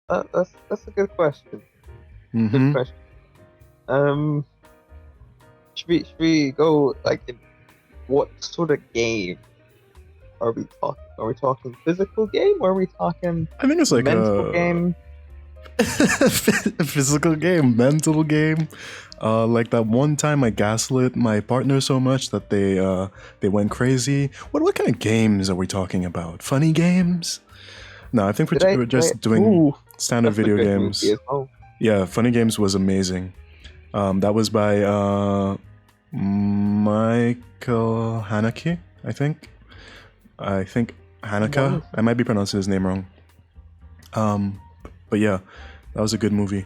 That's a good question. Good Mm-hmm. question. Um, should we go like in what sort of game are we talking? Are we talking physical game or are we talking I think it's like mental a game? physical game, mental game. Like that one time I gaslit my partner so much that they went crazy. What kind of games are we talking about? Funny games? No, I think we're Did I? just doing Ooh, standard that's a video good movie games. as well. Yeah, Funny Games was amazing. That was by Michael Haneke, I think. I think Haneke. Nice. I might be pronouncing his name wrong. Um, but yeah, that was a good movie.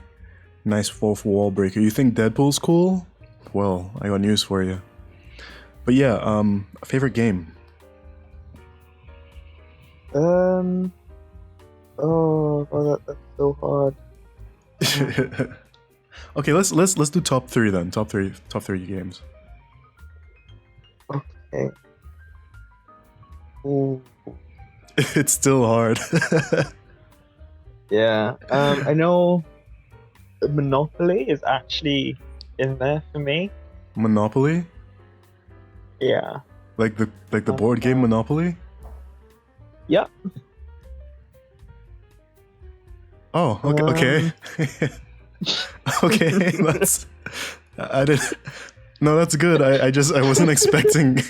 Nice fourth wall breaker. You think Deadpool's cool? Well, I got news for you. But yeah, favorite game. Um. That's so hard. Okay, let's do top three then. Top three games. Okay. Ooh. It's still hard. Yeah. I know Monopoly is actually in there for me. Monopoly, Yeah. like the board game Uh, Monopoly. yeah. Oh, okay, Um. okay. Okay, that's I did. No, that's good. I wasn't expecting.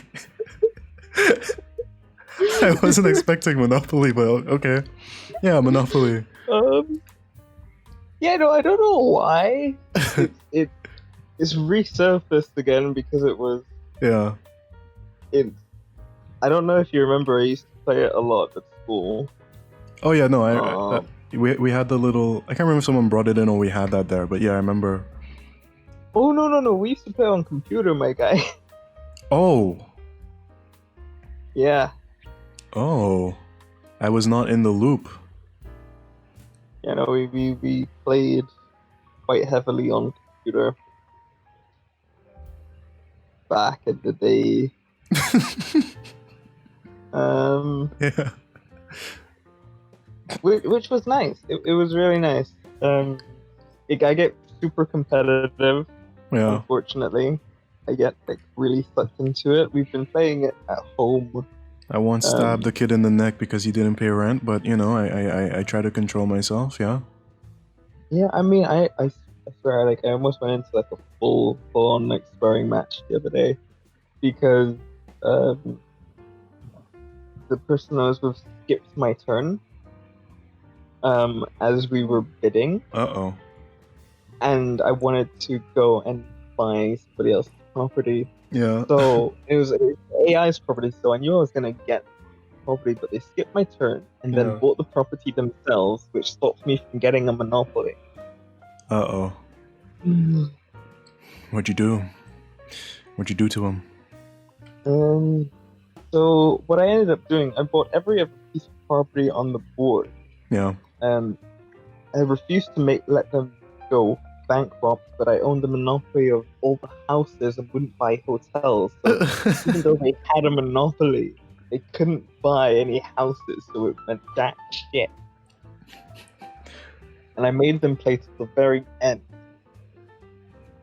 I wasn't expecting Monopoly, but okay. Yeah, Monopoly. um. Yeah. No, I don't know why it it's resurfaced again because it was Yeah. in. I don't know if you remember. I used to play it a lot at school. Oh yeah, no, Um. we had the little. I can't remember if someone brought it in or we had that there, but yeah, I remember. Oh no no no! We used to play on computer, my guy. Oh, Yeah. oh, I was not in the loop. You know, we played quite heavily on computer back in the day. Um, Yeah. which was nice. It was really nice. I get super competitive. Yeah. Unfortunately, I get like really sucked into it. We've been playing it at home. I once stabbed a kid in the neck because he didn't pay rent, but you know, I try to control myself. Yeah. Yeah, I mean, I swear, like I almost went into like a full on like sparring match the other day because um the person I was with skipped my turn as we were bidding, Uh-oh. and I wanted to go and buy somebody else's property. Yeah. So it was AI's property, so I knew I was gonna get the property, but they skipped my turn and then Yeah. bought the property themselves, which stopped me from getting a monopoly. Uh-oh. What'd you do? What'd you do to him? So what I ended up doing, I bought every other piece of property on the board. Yeah. I refused to let them go bankrupt, but I owned the monopoly of all the houses and wouldn't buy hotels. So even though they had a monopoly, they couldn't buy any houses, so it meant jack shit. And I made them play to the very end.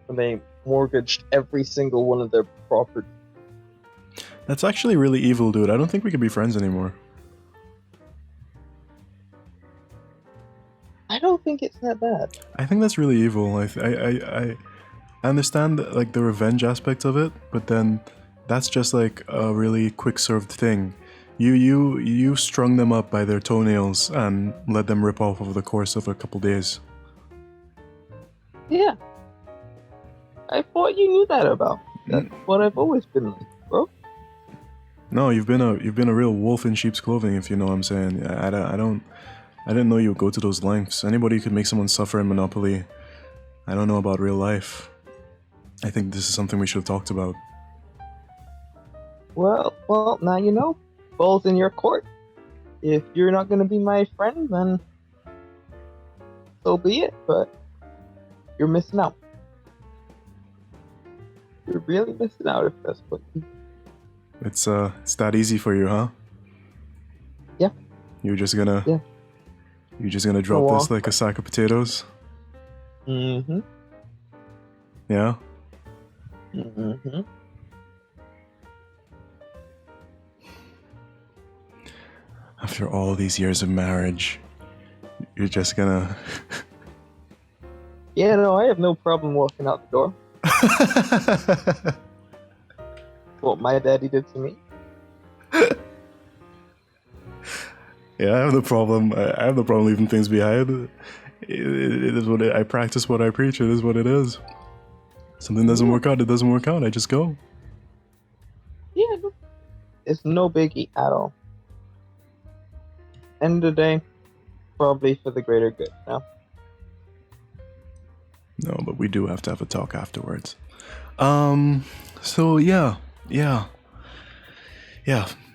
And they mortgaged every single one of their properties. That's actually really evil, dude. I don't think we can be friends anymore. I don't think it's that bad. I think that's really evil. I understand like the revenge aspect of it, but then that's just like a really quick served thing. You strung them up by their toenails and let them rip off over the course of a couple days. Yeah. I thought you knew that about me. That's what I've always been like, bro. No, you've been a real wolf in sheep's clothing, if you know what I'm saying. I didn't know you would go to those lengths. Anybody could make someone suffer in Monopoly. I don't know about real life. I think this is something we should have talked about. Well, now you know. Ball's in your court. If you're not gonna be my friend, then so be it. But you're missing out. You're really missing out if that's what you... It's that easy for you, huh? Yeah. You're just gonna... Yeah. You're just gonna drop Go this on. like a sack of potatoes? Mm-hmm. Yeah? Mm-hmm. After all these years of marriage, you're just gonna... Yeah, no, I have no problem walking out the door. What my daddy did to me. Yeah, I have no problem. I have no problem leaving things behind. It is what I practice what I preach. It is what it is. Something doesn't work out, it doesn't work out. I just go. Yeah, it's no biggie at all. End of the day, probably for the greater good. No. No, but we do have to have a talk afterwards. So yeah.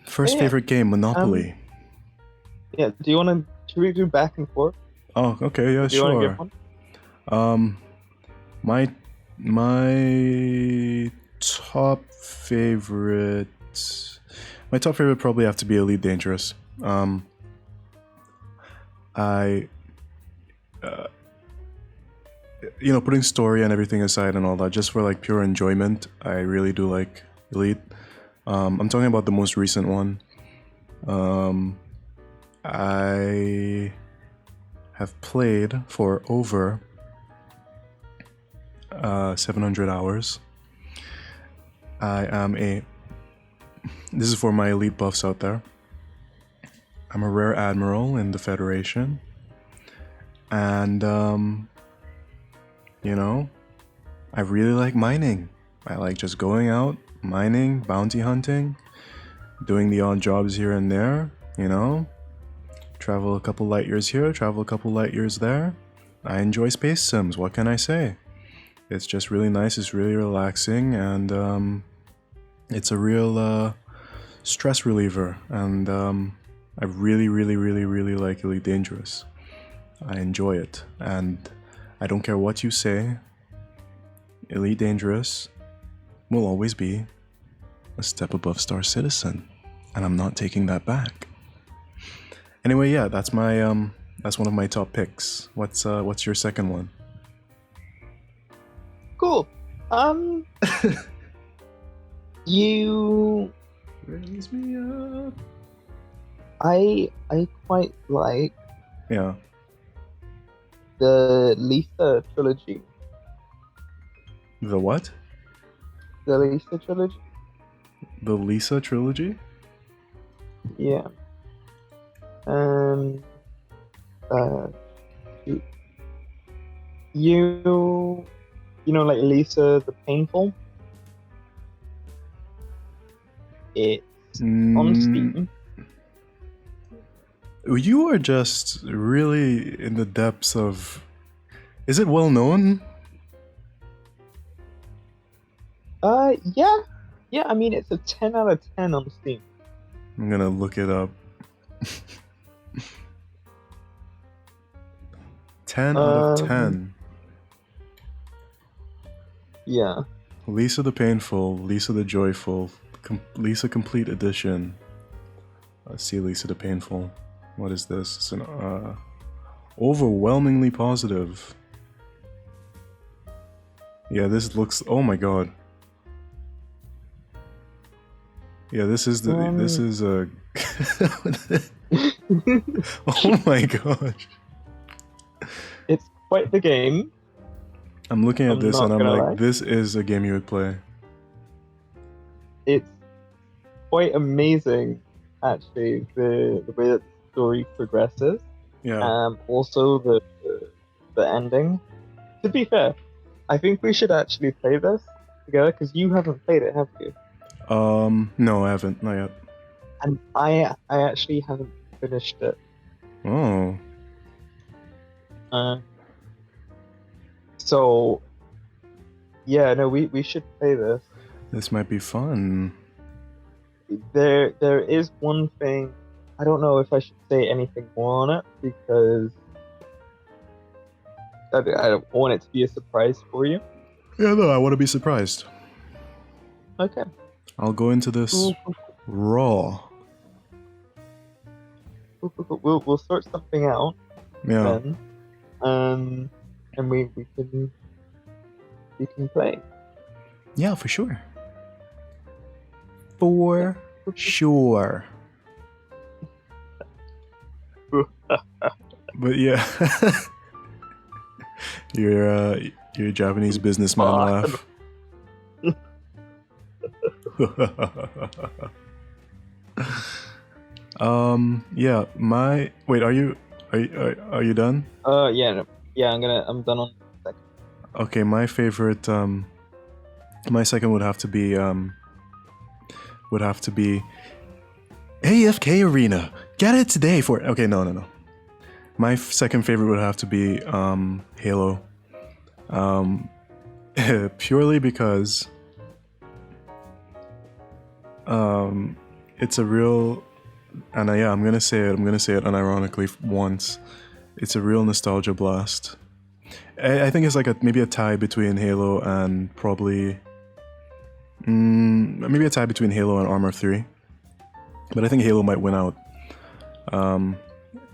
First Yeah. favorite game, Monopoly. Yeah. Do you want to? Should we do back and forth? Oh, okay, yeah, Do you want to sure. give one? My top favorite. My top favorite probably have to be Elite Dangerous. Putting story and everything aside and all that, just for like pure enjoyment, I really do like Elite. I'm talking about the most recent one. I have played for over 700 hours. This is for my Elite buffs out there. I'm a rare admiral in the Federation. And, I really like mining. I like just going out, mining, bounty hunting, doing the odd jobs here and there, travel a couple light years here, travel a couple light years there. I enjoy space sims, what can I say? It's just really nice, it's really relaxing, and it's a real stress reliever, and I really, really, really, really like Elite Dangerous. I enjoy it, and I don't care what you say, Elite Dangerous will always be a step above Star Citizen, and I'm not taking that back. Anyway, yeah, that's one of my top picks. What's your second one? Cool. You. Raise me up. I quite like Yeah. the Lisa trilogy. The what? The Lisa trilogy. The Lisa trilogy? Yeah. Like Lisa the Painful. It's on Steam. You are just really in the depths of... Is it well known? Yeah. Yeah, I mean, it's a 10 out of 10 on Steam. I'm gonna look it up. 10 out of 10. Yeah. Lisa the Painful, Lisa the Joyful, Lisa Complete Edition. Let's see Lisa the Painful. What is this? It's an overwhelmingly positive. Yeah, this looks... Oh my god. Yeah, this is a... Oh my gosh. It's quite the game. I'm looking at this and I'm like, lie. This is a game you would play. It's quite amazing, actually, the way that the story progresses. Yeah. Also the ending. To be fair, I think we should actually play this together because you haven't played it, have you? No, I haven't. Not yet. And I actually haven't finished it. Oh. So, yeah, no, we should play this. This might be fun. There is one thing. I don't know if I should say anything more on it because I don't want it to be a surprise for you. Yeah, no, I want to be surprised. Okay. I'll go into this raw. We'll sort something out. Yeah. then, and we can play. Yeah, for sure. For sure. But yeah, your Japanese businessman laugh. Yeah, wait, are you done? Yeah, no, yeah. I'm done on second. Okay, my favorite, my second would have to be AFK Arena. Get it today for. Okay, no. My second favorite would have to be Halo. Purely because it's a real, and yeah, I'm gonna say it unironically once. It's a real nostalgia blast. I think it's like maybe a tie between Halo and probably maybe a tie between Halo and Armor 3. But I think Halo might win out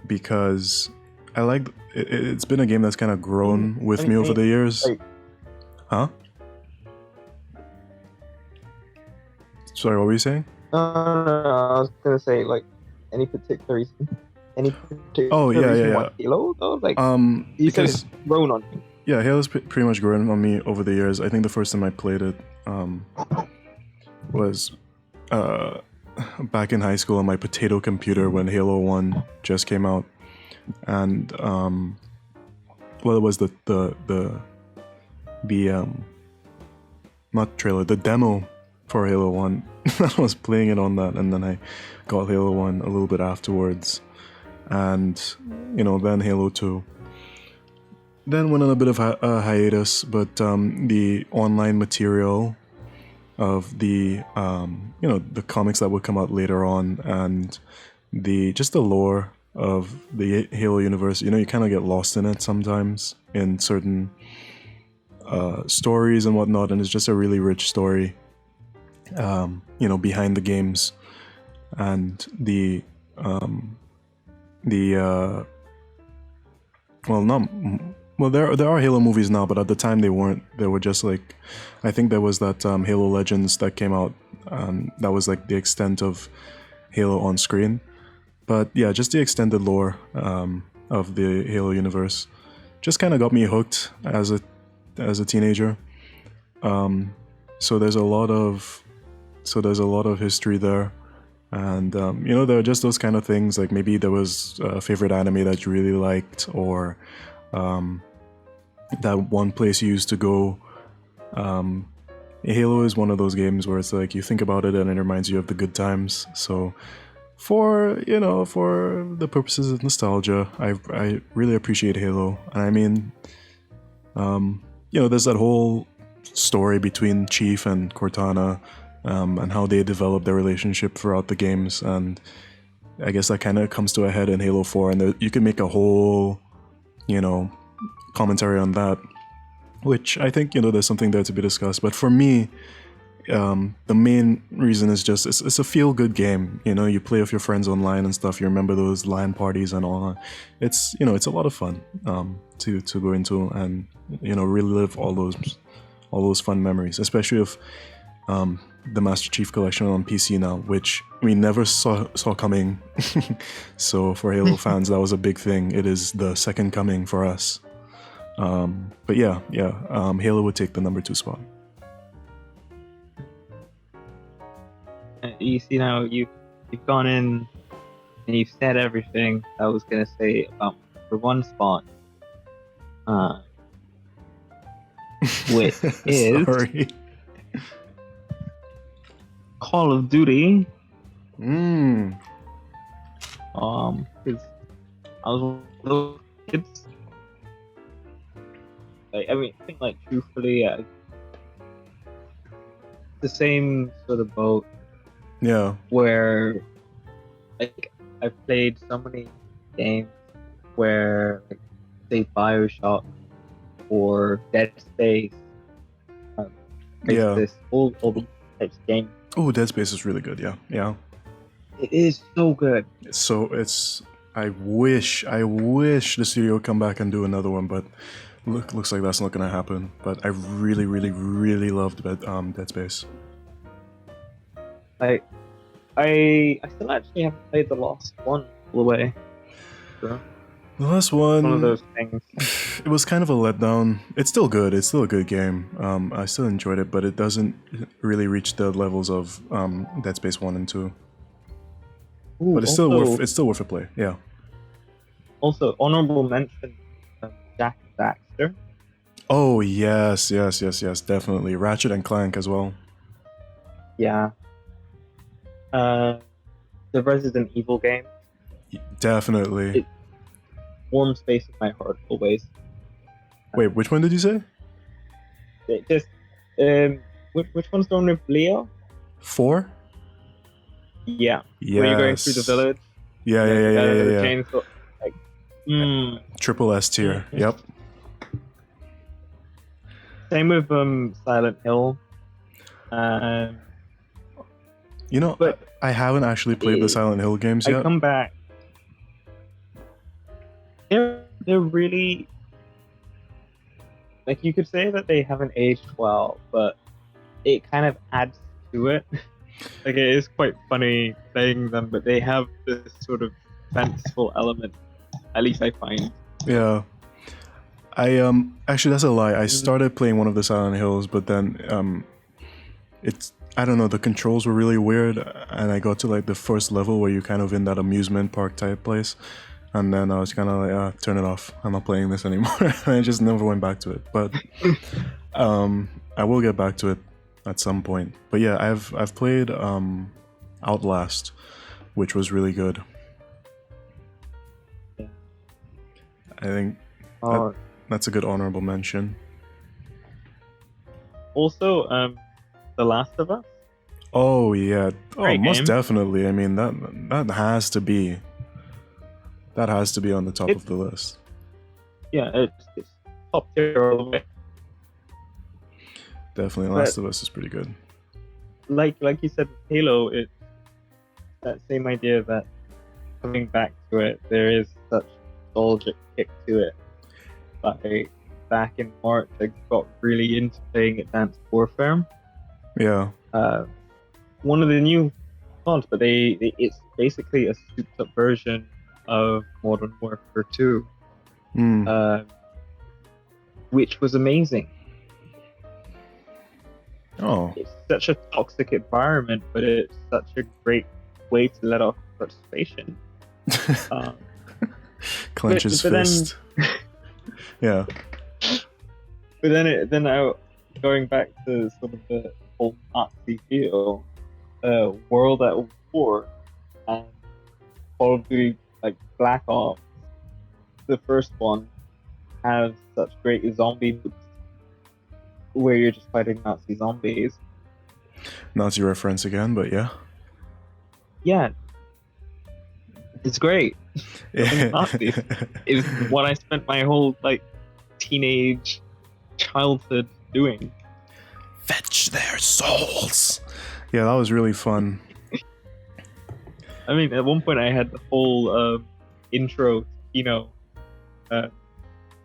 because I like it's been a game that's kind of grown with me over the years. Huh? Sorry, what were you saying? No, I was gonna say like any particular reason. Yeah. Halo though, like you said, it's grown on you. Yeah, Halo's pretty much grown on me over the years. I think the first time I played it was back in high school on my potato computer when Halo 1 just came out, and well, it was the not trailer, the demo for Halo 1. I was playing it on that, and then I got Halo 1 a little bit afterwards, and then Halo 2. Then went on a bit of a hiatus, but the online material of the the comics that would come out later on, and the lore of the Halo universe, you kind of get lost in it sometimes in certain stories and whatnot, and it's just a really rich story behind the games, and there are Halo movies now, but at the time they weren't. They were just like, I think there was that Halo Legends that came out, that was like the extent of Halo on screen. But yeah, just the extended lore of the Halo universe just kind of got me hooked as a teenager. So there's a lot of history there, and there are just those kind of things, like maybe there was a favorite anime that you really liked, or that one place you used to go. Halo is one of those games where it's like you think about it and it reminds you of the good times. So for the purposes of nostalgia, I really appreciate Halo. And I mean, there's that whole story between Chief and Cortana, and how they develop their relationship throughout the games, and I guess that kind of comes to a head in Halo 4, and you can make a whole commentary on that, which I think there's something there to be discussed. But for me, the main reason is just it's a feel-good game. You play with your friends online and stuff. You remember those LAN parties and all that. It's it's a lot of fun to go into and relive all those fun memories, especially if the Master Chief Collection on PC now, which we never saw coming. So for Halo fans, that was a big thing. It is the second coming for us. But yeah, Halo would take the number 2 spot. You see, now you've gone in and you've said everything I was gonna say about the 1 spot, which is Sorry. Call of Duty. Mm. Because I was one of those kids. I think truthfully, the same sort of boat. Yeah. Where, I've played so many games where, say, BioShock or Dead Space. Yeah. This all these types of games. Oh, Dead Space is really good. Yeah. It is so good. So it's I wish the studio would come back and do another one, but looks like that's not gonna happen. But I really, really, really loved Dead Space. I still actually haven't played the last one all the way. So, The last one, one of those things. it was kind of a letdown. It's still good. It's still a good game. I still enjoyed it, but it doesn't really reach the levels of Dead Space 1 and 2. Ooh, But it's still worth a play. Yeah. Also, honorable mention, Jack and Daxter. Oh yes, definitely. Ratchet and Clank as well. Yeah. The Resident Evil game. Definitely. It warms space in my heart always. Wait, which one did you say? It just which one's the one with Leo? 4? Yeah. Yes. Where you're going through the village. Yeah. Chainsaw, like, Triple S tier. Yep. Same with Silent Hill. You know, but I haven't actually played the Silent Hill games yet. I come back. They're really, like, you could say that they haven't aged well, but it kind of adds to it. Like, it is quite funny playing them, but they have this sort of fanciful element. At least I find. Yeah. I actually, that's a lie. I started playing one of the Silent Hills, but then I don't know, the controls were really weird, and I got to like the first level where you're kind of in that amusement park type place, and then I was kind of like, turn it off. I'm not playing this anymore. I just never went back to it, but I will get back to it at some point. But yeah, I've played Outlast, which was really good. I think that's a good honorable mention. Also, The Last of Us. Oh yeah, Great most game. definitely. I mean that has to be on the top of the list. Yeah, it's top tier all the way. Definitely, Last of Us is pretty good. Like you said, Halo, it's that same idea that coming back to it, there is such nostalgic kick to it. Like back in March, I got really into playing Advanced Warfare. Yeah. One of the new mods, but it's basically a souped up version of Modern Warfare 2, which was amazing. Oh. It's such a toxic environment, but it's such a great way to let off frustration. Clench his fist. Yeah. But then going back to sort of the whole Nazi feel, World at War, and probably like Black Ops, the first one, has such great zombie moves where you're just fighting Nazi zombies. Nazi reference again, but yeah. Yeah. It's great. Yeah. Nazis is what I spent my whole teenage childhood doing. Fetch their souls. Yeah, that was really fun. I mean, at one point I had the whole intro,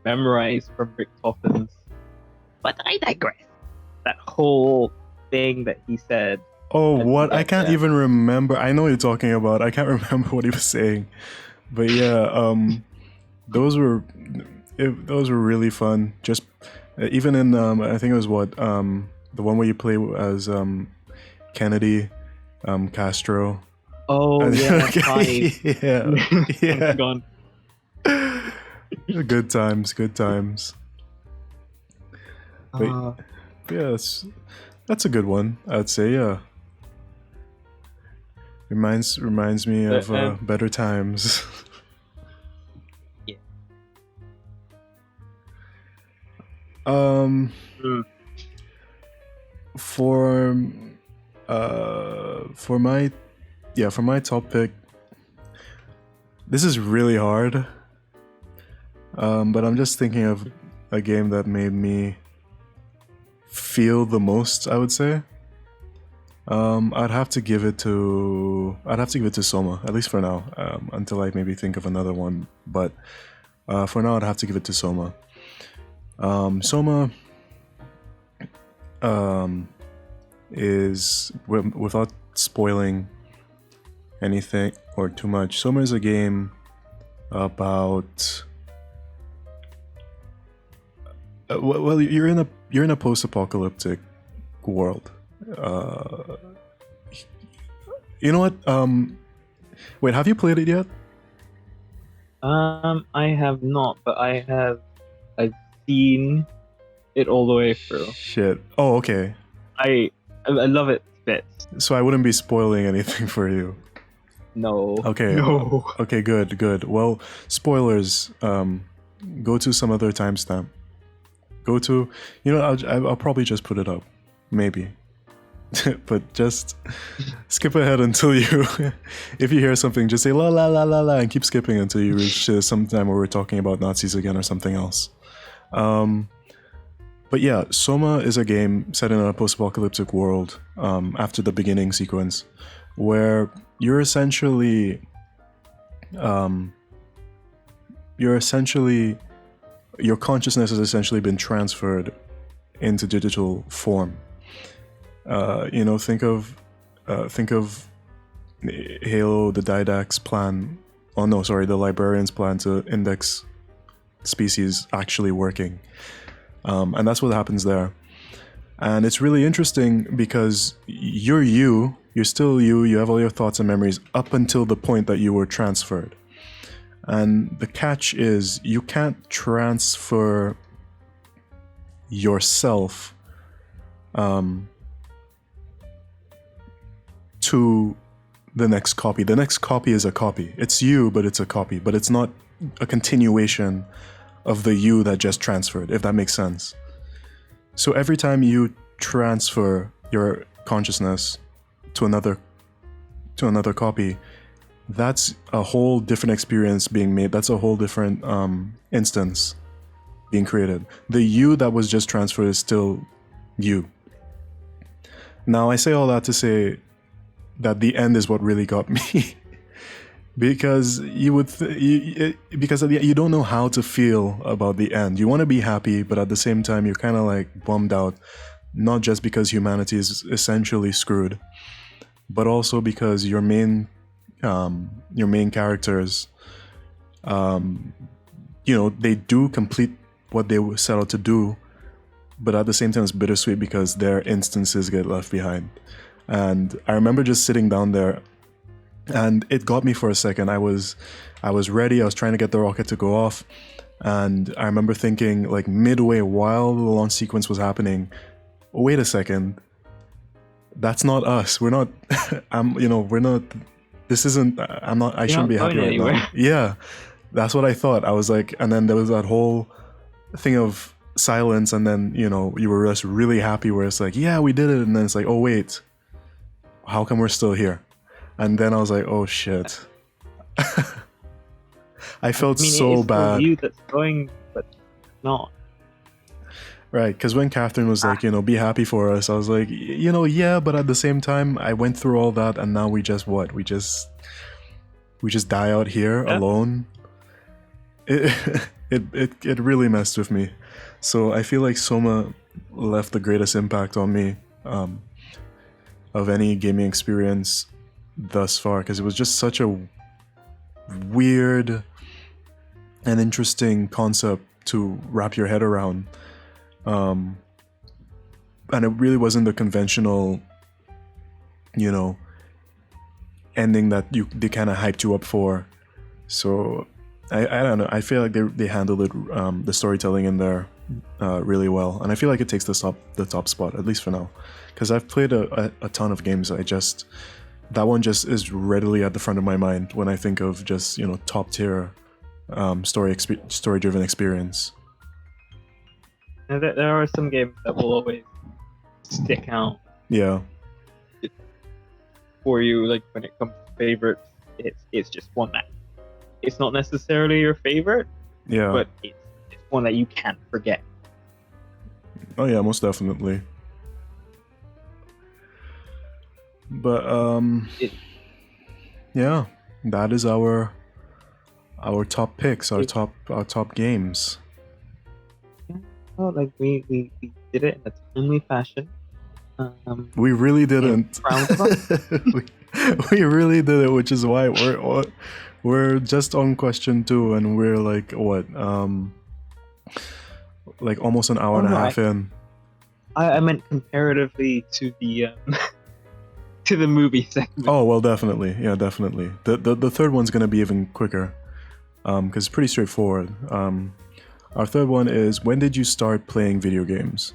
memorized from Rick Toffin's. But I digress. That whole thing that he said. Oh, what? I can't even remember. I know what you're talking about. I can't remember what he was saying. But yeah, those were really fun. Just even in I think it was the one where you play as Kennedy, Castro. Oh yeah, yeah. Gone. Good times. But yeah, that's a good one. I'd say, yeah. Reminds me of better times. Yeah. For my top pick, this is really hard. But I'm just thinking of a game that made me feel the most, I would say. I'd have to give it to Soma, at least for now, until I maybe think of another one. But for now, I'd have to give it to Soma. Soma is, without spoiling anything or too much, Soma is a game about well, you're in a post-apocalyptic world. You know what? Wait, have you played it yet? I have not, but I've seen it all the way through. Shit. Oh, okay. I love it bits. So I wouldn't be spoiling anything for you. No. Okay. No. Okay. Good. Well, spoilers. Go to some other timestamp. Go to. You know, I'll probably just put it up, maybe. But just skip ahead until you. If you hear something, just say la la la la la and keep skipping until you reach some time where we're talking about Nazis again or something else. But yeah, Soma is a game set in a post-apocalyptic world after the beginning sequence, where your consciousness has essentially been transferred into digital form. You know, think of Halo, the Didact's plan. Oh no, sorry, the Librarian's plan to index species actually working. And that's what happens there. And it's really interesting because you're still you have all your thoughts and memories up until the point that you were transferred. And the catch is you can't transfer yourself to the next copy. The next copy is a copy. It's you, but it's a copy. But it's not a continuation of the you that just transferred, if that makes sense. So every time you transfer your consciousness to another copy, that's a whole different experience being made. That's a whole different instance being created. The you that was just transferred is still you. Now, I say all that to say that the end is what really got me. Because you don't know how to feel about the end. You want to be happy, but at the same time you're kind of like bummed out, not just because humanity is essentially screwed, but also because your main characters, you know, they do complete what they set out to do, but at the same time it's bittersweet because their instances get left behind. And I remember just sitting down there. And it got me for a second. I was ready. I was trying to get the rocket to go off, and I remember thinking, like midway while the launch sequence was happening, wait a second, that's not us. We're not. We're not. This isn't. I'm not. I shouldn't be happy right now. Yeah, that's what I thought. I was like, and then there was that whole thing of silence, and then you were just really happy, where it's like, yeah, we did it, and then it's like, oh wait, how come we're still here? And then I was like, oh shit. I felt so bad. It's you that's going, but not. Right, because when Catherine was like, be happy for us, I was like, yeah, but at the same time, I went through all that, and now we just die out here alone. It really messed with me. So I feel like Soma left the greatest impact on me of any gaming experience thus far, because it was just such a weird and interesting concept to wrap your head around, and it really wasn't the conventional ending that they kind of hyped you up for. So I don't know, I feel like they handled it, the storytelling in there really well, and I feel like it takes the top spot, at least for now, because I've played a ton of games. That one just is readily at the front of my mind when I think of just, top tier story-driven experience. Now, there are some games that will always stick out. Yeah. For you, like when it comes to favorites, it's just one that it's not necessarily your favorite. Yeah. But it's one that you can't forget. Oh yeah, most definitely. But It, yeah, that is our top picks, our top games. well, like we did it in a timely fashion. We really didn't. we really did it, which is why we're just on question 2, and we're like what like almost an hour and a half in. I meant comparatively to the to the movie segment. Oh well, definitely, yeah, definitely. The third one's gonna be even quicker, because it's pretty straightforward. Our third one is, when did you start playing video games?